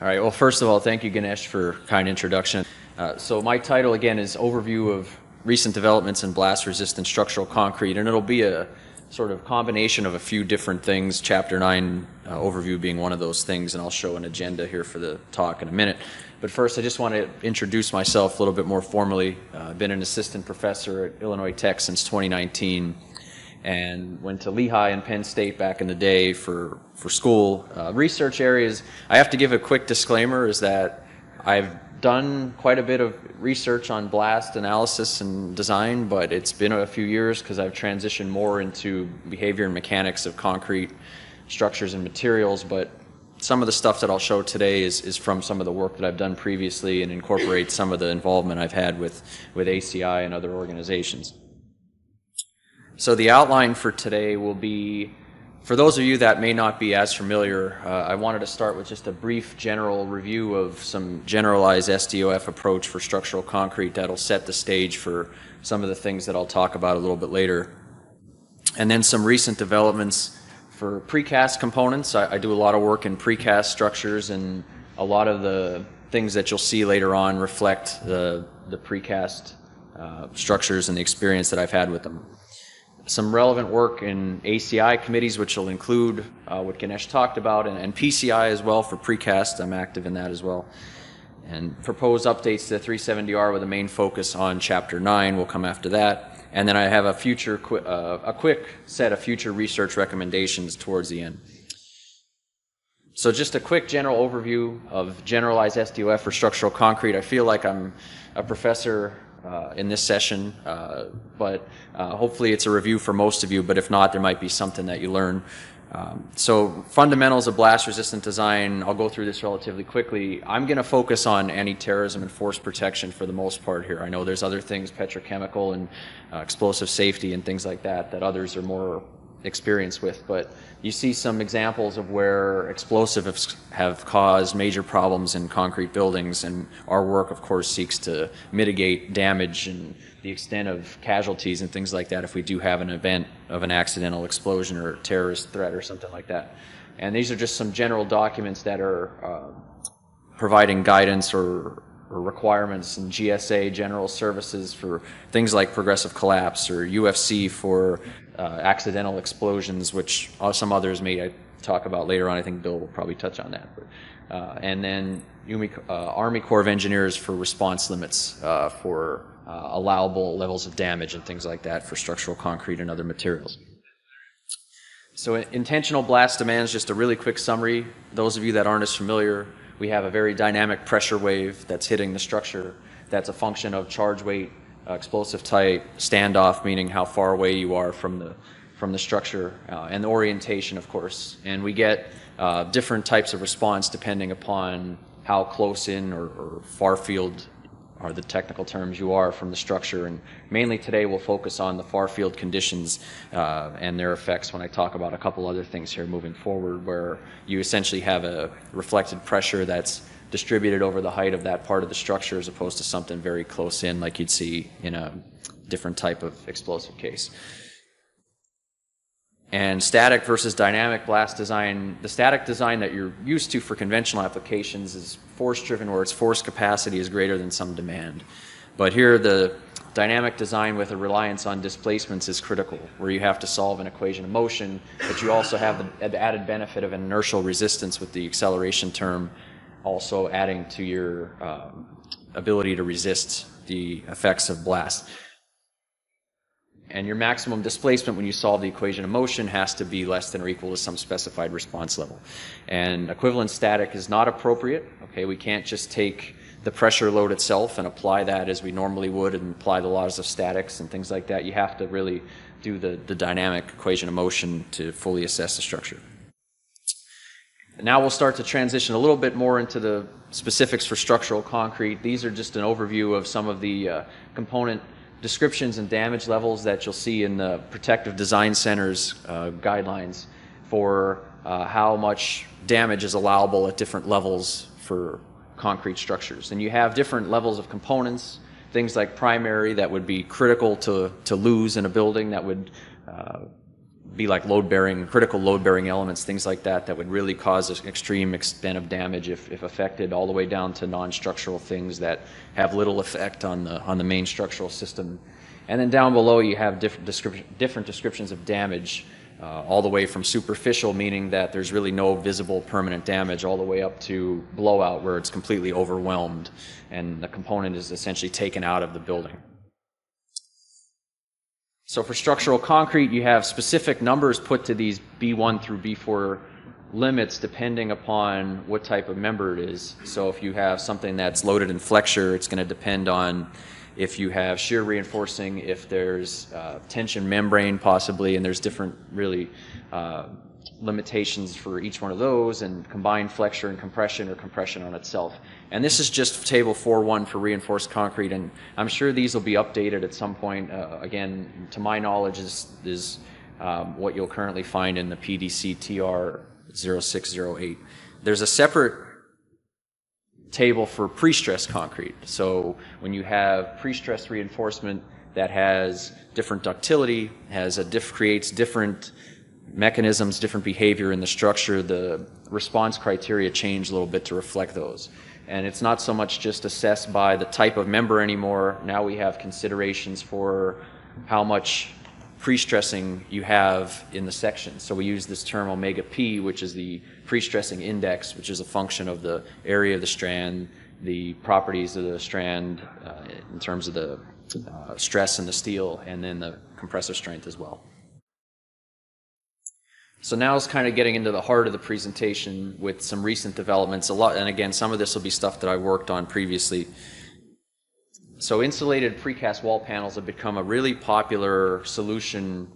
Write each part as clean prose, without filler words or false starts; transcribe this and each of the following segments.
All right, well, first of all, thank you, Ganesh, for kind introduction. So my title, again, is Overview of Recent Developments in Blast-Resistant Structural Concrete, and it'll be a sort of combination of a few different things, Chapter 9 overview being one of those things, and I'll show an agenda here for the talk in a minute. But first, I just want to introduce myself a little bit more formally. I've been an assistant professor at Illinois Tech since 2019, and went to Lehigh and Penn State back in the day for school. Research areas, I have to give a quick disclaimer, is that I've done quite a bit of research on blast analysis and design, but it's been a few years because I've transitioned more into behavior and mechanics of concrete structures and materials. But some of the stuff that I'll show today is from some of the work that I've done previously and incorporates some of the involvement I've had with ACI and other organizations. So the outline for today will be, for those of you that may not be as familiar, I wanted to start with just a brief general review of some generalized SDOF approach for structural concrete that'll set the stage for some of the things that I'll talk about a little bit later. And then some recent developments for precast components. I do a lot of work in precast structures, and a lot of the things that you'll see later on reflect the precast structures and the experience that I've had with them. Some relevant work in ACI committees, which will include what Ganesh talked about, and PCI as well for precast. I'm active in that as well. And proposed updates to the 370R with a main focus on Chapter 9 will come after that. And then I have a quick set of future research recommendations towards the end. So just a quick general overview of generalized SDOF for structural concrete. I feel like I'm a professor in this session, but hopefully it's a review for most of you, but if not, there might be something that you learn. So fundamentals of blast-resistant design, I'll go through this relatively quickly. I'm going to focus on anti-terrorism and force protection for the most part here. I know there's other things, petrochemical and explosive safety and things like that, that others are more experienced with, but you see some examples of where explosives have caused major problems in concrete buildings, and our work, of course, seeks to mitigate damage and the extent of casualties and things like that if we do have an event of an accidental explosion or terrorist threat or something like that. And these are just some general documents that are providing guidance or requirements in GSA, general services, for things like progressive collapse, or UFC for accidental explosions, which some others may talk about later on. I think Bill will probably touch on that. And then Army Corps of Engineers for response limits for allowable levels of damage and things like that for structural concrete and other materials. So intentional blast demands, just a really quick summary. Those of you that aren't as familiar, we have a very dynamic pressure wave that's hitting the structure. That's a function of charge weight, explosive type, standoff, meaning how far away you are from the structure, and the orientation, of course. And we get different types of response depending upon how close in or far field are the technical terms you are from the structure. And mainly today we'll focus on the far field conditions and their effects when I talk about a couple other things here moving forward, where you essentially have a reflected pressure that's distributed over the height of that part of the structure as opposed to something very close in like you'd see in a different type of explosive case. And static versus dynamic blast design. The static design that you're used to for conventional applications is force-driven, where its force capacity is greater than some demand. But here the dynamic design with a reliance on displacements is critical, where you have to solve an equation of motion, but you also have the added benefit of an inertial resistance with the acceleration term, also adding to your ability to resist the effects of blast. And your maximum displacement when you solve the equation of motion has to be less than or equal to some specified response level. And equivalent static is not appropriate. Okay, we can't just take the pressure load itself and apply that as we normally would and apply the laws of statics and things like that. You have to really do the dynamic equation of motion to fully assess the structure. And now we'll start to transition a little bit more into the specifics for structural concrete. These are just an overview of some of the component descriptions and damage levels that you'll see in the Protective Design Center's guidelines for how much damage is allowable at different levels for concrete structures. And you have different levels of components, things like primary that would be critical to lose in a building, that would be like load-bearing, critical load-bearing elements, things like that, that would really cause an extreme extent of damage if affected, all the way down to non-structural things that have little effect on the main structural system. And then down below you have different descriptions of damage, all the way from superficial, meaning that there's really no visible permanent damage, all the way up to blowout, where it's completely overwhelmed and the component is essentially taken out of the building. So for structural concrete, you have specific numbers put to these B1 through B4 limits depending upon what type of member it is. So if you have something that's loaded in flexure, it's going to depend on if you have shear reinforcing, if there's tension membrane possibly, and there's different really limitations for each one of those, and combined flexure and compression, or compression on itself. And this is just table 4.1 for reinforced concrete, and I'm sure these will be updated at some point. Again, to my knowledge, is what you'll currently find in the PDC TR 0608. There's a separate table for prestressed concrete. So when you have prestressed reinforcement that has different ductility, creates different mechanisms, different behavior in the structure, the response criteria change a little bit to reflect those. And it's not so much just assessed by the type of member anymore. Now we have considerations for how much pre-stressing you have in the section. So we use this term omega P, which is the pre-stressing index, which is a function of the area of the strand, the properties of the strand in terms of the stress in the steel, and then the compressive strength as well. So now it's kind of getting into the heart of the presentation with some recent developments. And again, some of this will be stuff that I worked on previously. So insulated precast wall panels have become a really popular solution,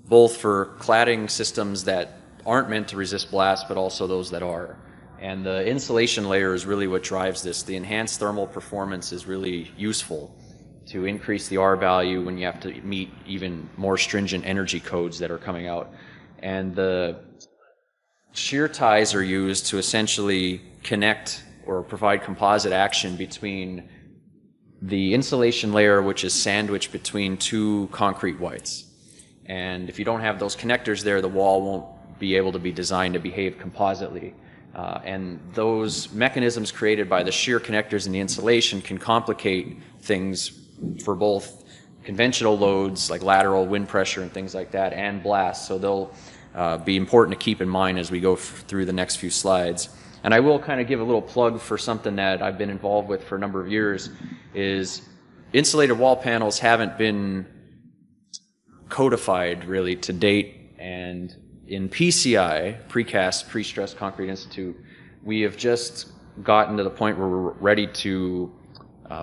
both for cladding systems that aren't meant to resist blast, but also those that are. And the insulation layer is really what drives this. The enhanced thermal performance is really useful to increase the R value when you have to meet even more stringent energy codes that are coming out. And the shear ties are used to essentially connect or provide composite action between the insulation layer, which is sandwiched between two concrete whites. And if you don't have those connectors there, the wall won't be able to be designed to behave compositely. And those mechanisms created by the shear connectors in the insulation can complicate things for both conventional loads like lateral wind pressure and things like that, and blast. So they'll be important to keep in mind as we go through the next few slides. And I will kind of give a little plug for something that I've been involved with for a number of years. Is insulated wall panels haven't been codified really to date, and in PCI, Precast, Pre-Stressed Concrete Institute, we have just gotten to the point where we're ready to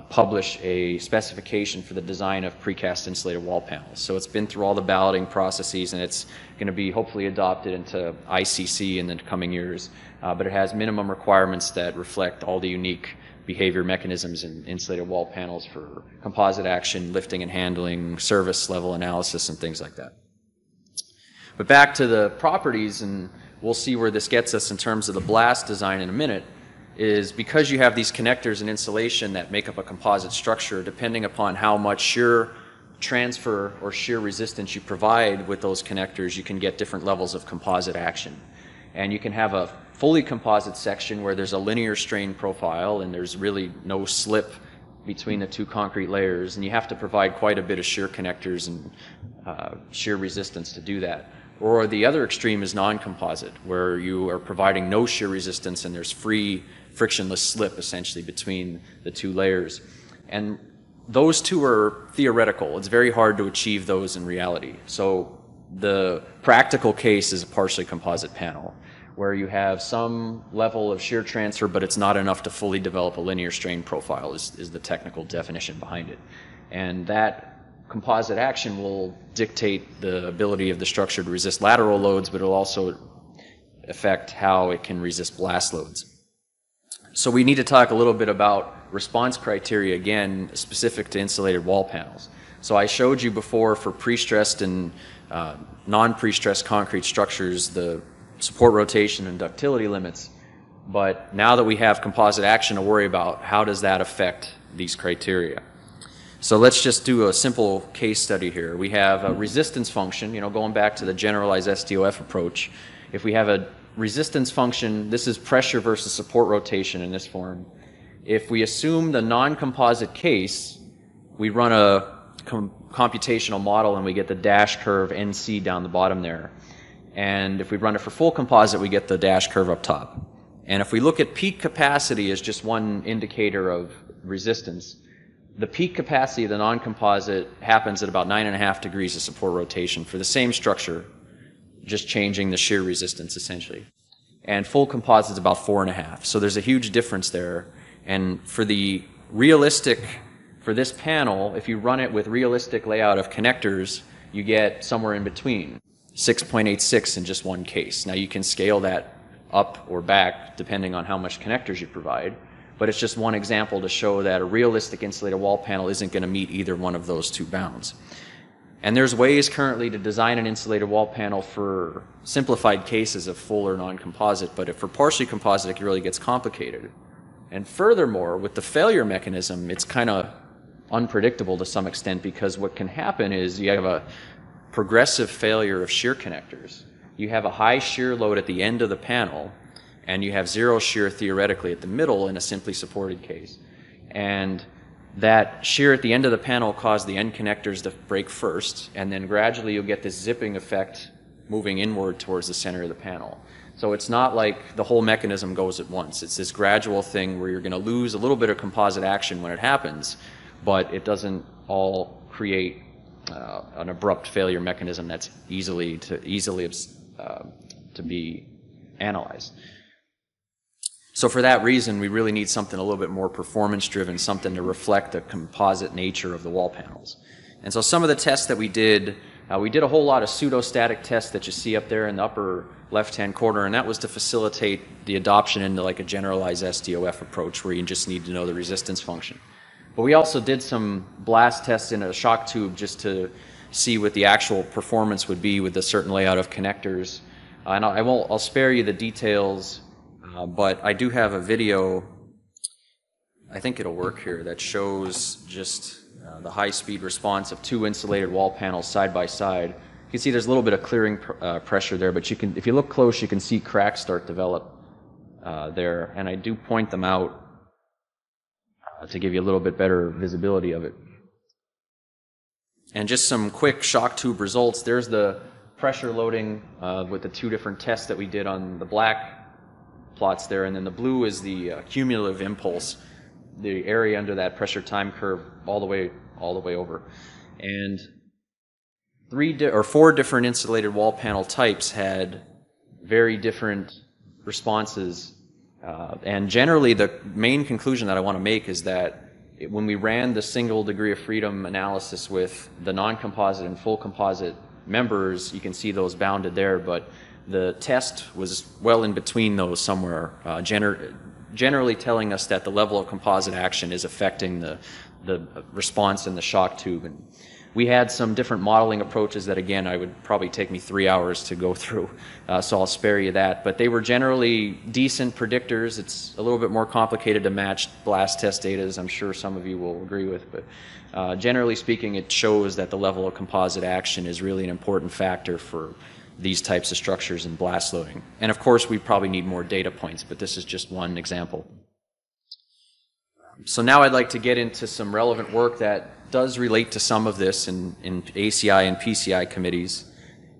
publish a specification for the design of precast insulated wall panels. So it's been through all the balloting processes, and it's going to be hopefully adopted into ICC in the coming years. But it has minimum requirements that reflect all the unique behavior mechanisms in insulated wall panels for composite action, lifting and handling, service level analysis, and things like that. But back to the properties, and we'll see where this gets us in terms of the blast design in a minute, is because you have these connectors and insulation that make up a composite structure, depending upon how much shear transfer or shear resistance you provide with those connectors, you can get different levels of composite action. And you can have a fully composite section where there's a linear strain profile and there's really no slip between the two concrete layers, and you have to provide quite a bit of shear connectors and shear resistance to do that. Or the other extreme is non-composite, where you are providing no shear resistance and there's free frictionless slip essentially between the two layers. And those two are theoretical. It's very hard to achieve those in reality. So the practical case is a partially composite panel, where you have some level of shear transfer, but it's not enough to fully develop a linear strain profile, is the technical definition behind it. And that composite action will dictate the ability of the structure to resist lateral loads, but it will also affect how it can resist blast loads. So we need to talk a little bit about response criteria, again, specific to insulated wall panels. So I showed you before for pre-stressed and non-pre-stressed concrete structures the support rotation and ductility limits, but now that we have composite action to worry about, how does that affect these criteria? So let's just do a simple case study here. We have a resistance function, going back to the generalized SDOF approach. If we have a resistance function, this is pressure versus support rotation in this form. If we assume the non-composite case, we run a computational model and we get the dash curve NC down the bottom there. And if we run it for full composite, we get the dash curve up top. And if we look at peak capacity as just one indicator of resistance, the peak capacity of the non-composite happens at about 9.5 degrees of support rotation for the same structure, just changing the shear resistance essentially. And full composite is about 4.5. So there's a huge difference there. And for the realistic, for this panel, if you run it with realistic layout of connectors, you get somewhere in between, 6.86 in just one case. Now you can scale that up or back depending on how much connectors you provide, but it's just one example to show that a realistic insulated wall panel isn't going to meet either one of those two bounds. And there's ways currently to design an insulated wall panel for simplified cases of full or non-composite, but if for partially composite, it really gets complicated. And furthermore, with the failure mechanism, it's kind of unpredictable to some extent, because what can happen is you have a progressive failure of shear connectors. You have a high shear load at the end of the panel, and you have zero shear theoretically at the middle in a simply supported case. And that shear at the end of the panel caused the end connectors to break first, and then gradually you'll get this zipping effect moving inward towards the center of the panel. So it's not like the whole mechanism goes at once. It's this gradual thing where you're going to lose a little bit of composite action when it happens, but it doesn't all create an abrupt failure mechanism that's easily to be analyzed. So for that reason, we really need something a little bit more performance-driven, something to reflect the composite nature of the wall panels. And so some of the tests that we did a whole lot of pseudostatic tests that you see up there in the upper left-hand corner, and that was to facilitate the adoption into like a generalized SDOF approach where you just need to know the resistance function. But we also did some blast tests in a shock tube just to see what the actual performance would be with a certain layout of connectors. And I'll spare you the details, but I do have a video, I think it'll work here, that shows just the high-speed response of two insulated wall panels side by side. You can see there's a little bit of clearing pressure there, but if you look close, you can see cracks start to develop there, and I do point them out to give you a little bit better visibility of it. And just some quick shock tube results. There's the pressure loading with the two different tests that we did on the black plots there, and then the blue is the cumulative impulse, the area under that pressure time curve all the way over. And 4 different insulated wall panel types had very different responses. And generally, the main conclusion that I want to make is that when we ran the single degree of freedom analysis with the non-composite and full composite members, you can see those bounded there, but the test was well in between those somewhere, generally telling us that the level of composite action is affecting the response in the shock tube. And we had some different modeling approaches that, again, I would probably take me 3 hours to go through, so I'll spare you that. But they were generally decent predictors. It's a little bit more complicated to match blast test data, as I'm sure some of you will agree with. But generally speaking, it shows that the level of composite action is really an important factor for these types of structures in blast loading. And of course, we probably need more data points, but this is just one example. So now I'd like to get into some relevant work that does relate to some of this in ACI and PCI committees.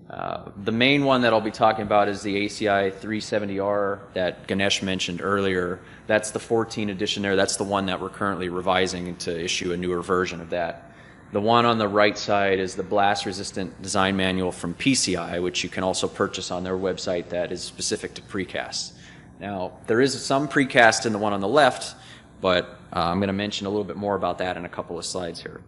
The main one that I'll be talking about is the ACI 370R that Ganesh mentioned earlier. That's the 14 edition there. That's the one that we're currently revising to issue a newer version of that. The one on the right side is the blast resistant design manual from PCI, which you can also purchase on their website, that is specific to precast. Now, there is some precast in the one on the left, but I'm going to mention a little bit more about that in a couple of slides here.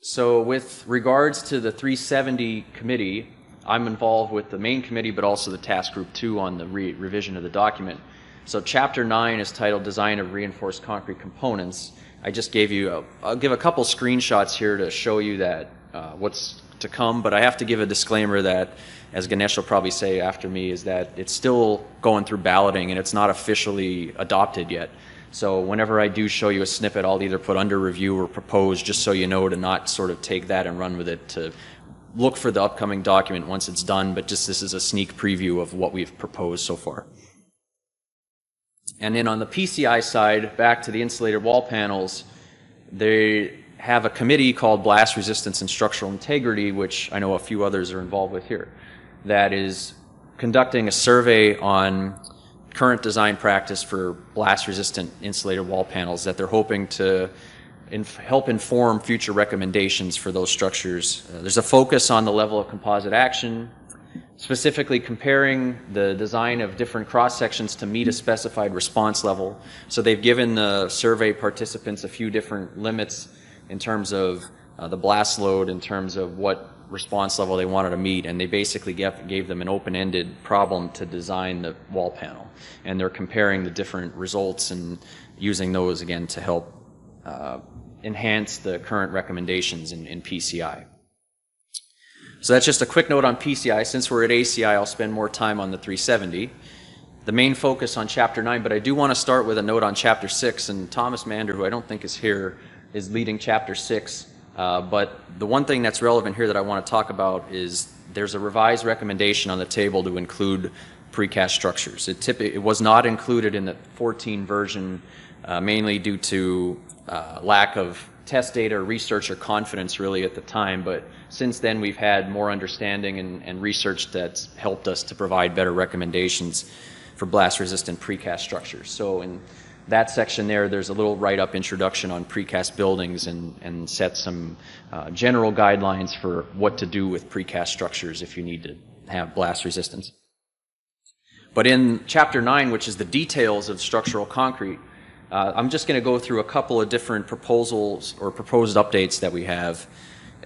So with regards to the 370 committee, I'm involved with the main committee, but also the task group 2 on the revision of the document. So chapter 9 is titled Design of Reinforced Concrete Components. I just gave you, I'll give a couple screenshots here to show you that what's to come, but I have to give a disclaimer that, as Ganesh will probably say after me, is that it's still going through balloting and it's not officially adopted yet. So whenever I do show you a snippet, I'll either put under review or proposed, just so you know to not sort of take that and run with it, to look for the upcoming document once it's done, but just this is a sneak preview of what we've proposed so far. And then on the PCI side, back to the insulated wall panels, they have a committee called Blast Resistance and Structural Integrity, which I know a few others are involved with here, that is conducting a survey on current design practice for blast-resistant insulated wall panels that they're hoping to help inform future recommendations for those structures. There's a focus on the level of composite action, specifically comparing the design of different cross-sections to meet a specified response level. So they've given the survey participants a few different limits in terms of the blast load, in terms of what response level they wanted to meet, and they basically gave them an open-ended problem to design the wall panel. And they're comparing the different results and using those again to help enhance the current recommendations in PCI. So that's just a quick note on PCI. Since we're at ACI, I'll spend more time on the 370. The main focus on Chapter 9, but I do want to start with a note on Chapter 6, and Thomas Mander, who I don't think is here, is leading Chapter 6. But the one thing that's relevant here that I want to talk about is there's a revised recommendation on the table to include precast structures. It was not included in the 14 version, mainly due to lack of test data, research, or confidence really at the time, but since then we've had more understanding and research that's helped us to provide better recommendations for blast-resistant precast structures. So in that section there's a little write-up introduction on precast buildings and set some general guidelines for what to do with precast structures if you need to have blast resistance. But in Chapter 9, which is the details of structural concrete, I'm just going to go through a couple of different proposals or proposed updates that we have.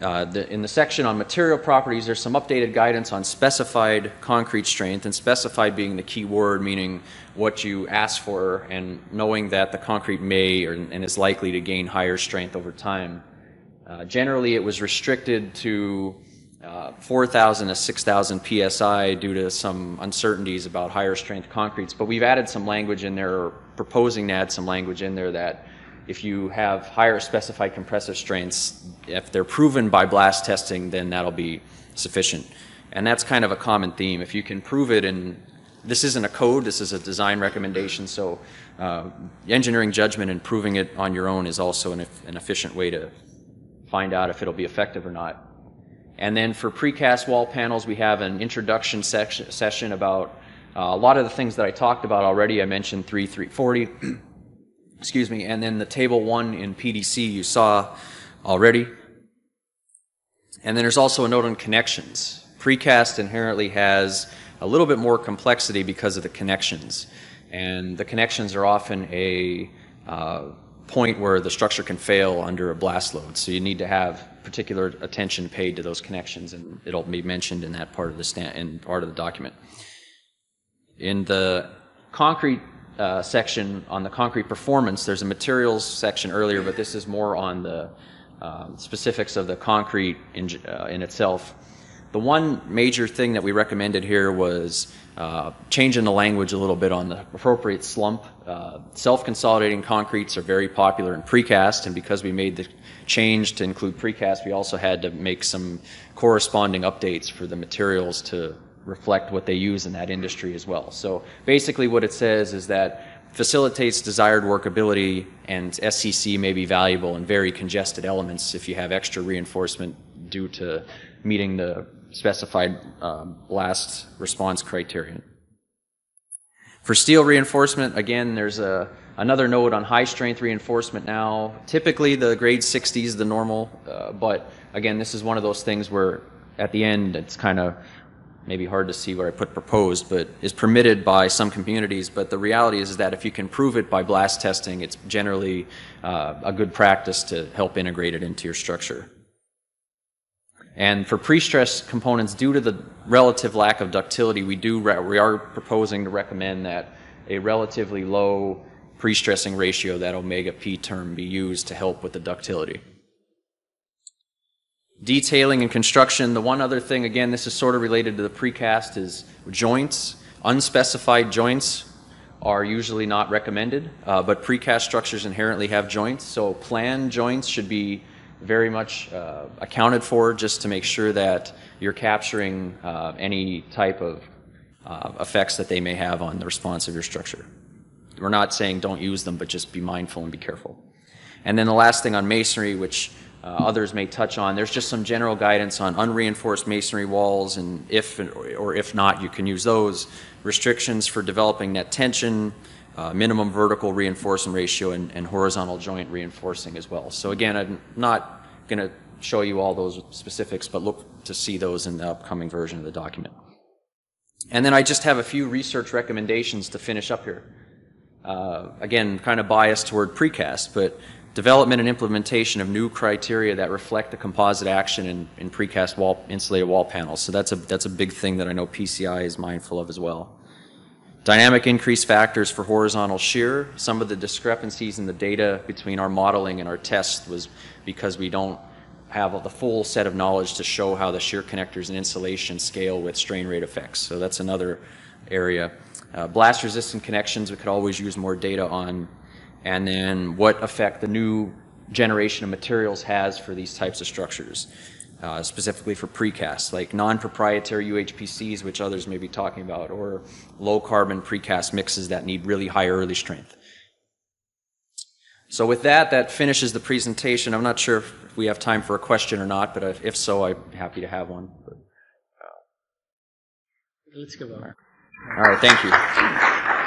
In the section on material properties, there's some updated guidance on specified concrete strength, and specified being the key word, meaning what you ask for, and knowing that the concrete may and is likely to gain higher strength over time. Generally, it was restricted to 4,000 to 6,000 psi due to some uncertainties about higher strength concretes, but we've added some language in there, or proposing to add some language in there, that if you have higher specified compressive strengths, if they're proven by blast testing, then that'll be sufficient. And that's kind of a common theme. If you can prove it, and this isn't a code, this is a design recommendation, so engineering judgment and proving it on your own is also an efficient way to find out if it'll be effective or not. And then for precast wall panels, we have an introduction session about a lot of the things that I talked about already. I mentioned 340, excuse me, and then the table 1 in PDC you saw already. And then there's also a note on connections. Precast inherently has a little bit more complexity because of the connections. And the connections are often a point where the structure can fail under a blast load. So you need to have particular attention paid to those connections, and it'll be mentioned in that part of the part of the document. In the concrete section on the concrete performance, there's a materials section earlier, but this is more on the specifics of the concrete in itself. The one major thing that we recommended here was changing the language a little bit on the appropriate slump. Self-consolidating concretes are very popular in precast, and because we made the change to include precast, we also had to make some corresponding updates for the materials to reflect what they use in that industry as well. So basically what it says is that facilitates desired workability, and SCC may be valuable in very congested elements if you have extra reinforcement due to meeting the specified blast response criterion. For steel reinforcement, again, there's another note on high strength reinforcement now. Typically the grade 60 is the normal, but again, this is one of those things where at the end it's kind of maybe hard to see where I put proposed, but is permitted by some communities. But the reality is that if you can prove it by blast testing, it's generally a good practice to help integrate it into your structure. And for pre-stressed components, due to the relative lack of ductility, we are proposing to recommend that a relatively low pre-stressing ratio, that omega P term, be used to help with the ductility. Detailing and construction, the one other thing, again, this is sort of related to the precast, is joints. Unspecified joints are usually not recommended, but precast structures inherently have joints, so planned joints should be very much accounted for, just to make sure that you're capturing any type of effects that they may have on the response of your structure. We're not saying don't use them, but just be mindful and be careful. And then the last thing on masonry, which others may touch on, there's just some general guidance on unreinforced masonry walls, and if or if not, you can use those. Restrictions for developing net tension, minimum vertical reinforcement ratio, and horizontal joint reinforcing as well. So again, I'm not going to show you all those specifics, but look to see those in the upcoming version of the document. And then I just have a few research recommendations to finish up here. Again, kind of biased toward precast, but development and implementation of new criteria that reflect the composite action in precast insulated wall panels. So that's a big thing that I know PCI is mindful of as well. Dynamic increase factors for horizontal shear. Some of the discrepancies in the data between our modeling and our tests was because we don't have the full set of knowledge to show how the shear connectors and insulation scale with strain rate effects. So that's another area. Blast resistant connections, we could always use more data on. And then what effect the new generation of materials has for these types of structures, specifically for precast, like non-proprietary UHPCs, which others may be talking about, or low-carbon precast mixes that need really high early strength. So with that, that finishes the presentation. I'm not sure if we have time for a question or not, but if so, I'm happy to have one. Let's go on. All right, thank you.